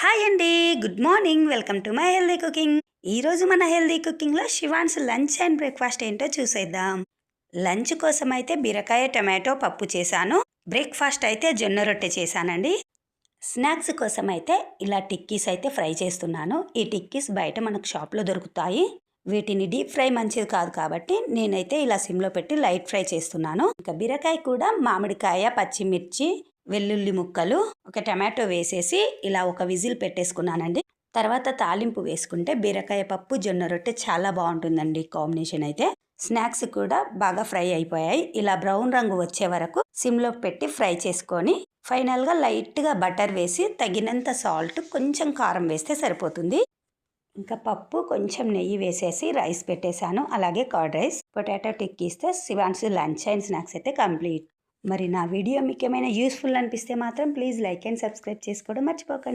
Hi అండి. Good morning. Welcome to my healthy cooking. ఈరోజు మన హెల్దీ కుకింగ్లో శివాన్స్ లంచ్ అండ్ బ్రేక్ఫాస్ట్ ఏంటో చూసేద్దాం. లంచ్ కోసం అయితే బీరకాయ టమాటో పప్పు చేశాను. బ్రేక్ఫాస్ట్ అయితే జొన్న రొట్టె చేశానండి. స్నాక్స్ కోసం అయితే ఇలా టిక్కీస్ అయితే ఫ్రై చేస్తున్నాను. ఈ టిక్కీస్ బయట మనకు షాప్లో దొరుకుతాయి. వీటిని డీప్ ఫ్రై మంచిది కాదు కాబట్టి నేనైతే ఇలా సిమ్లో పెట్టి లైట్ ఫ్రై చేస్తున్నాను. ఇంకా బీరకాయ కూడా మామిడికాయ, పచ్చిమిర్చి, వెల్లుల్లి ముక్కలు, ఒక టమాటో వేసేసి ఇలా ఒక విజిల్ పెట్టేసుకున్నానండి. తర్వాత తాలింపు వేసుకుంటే బీరకాయ పప్పు జొన్న రొట్టె చాలా బాగుంటుందండి కాంబినేషన్ అయితే. స్నాక్స్ కూడా బాగా ఫ్రై అయిపోయాయి. ఇలా బ్రౌన్ రంగు వచ్చే వరకు సిమ్లో పెట్టి ఫ్రై చేసుకొని ఫైనల్గా లైట్గా బటర్ వేసి తగినంత సాల్ట్, కొంచెం కారం వేస్తే సరిపోతుంది. ఇంకా పప్పు కొంచెం నెయ్యి వేసేసి రైస్ పెట్టేశాను. అలాగే కర్డ్ రైస్, పొటాటో టిక్కీస్తే శివాన్స్ లంచ్ అండ్ స్నాక్స్ అయితే కంప్లీట్. మరి నా వీడియో మీకు ఏమైనా యూస్ఫుల్ అనిపిస్తే మాత్రం ప్లీజ్ లైక్ అండ్ సబ్స్క్రైబ్ చేసుకోవడం మర్చిపోకండి.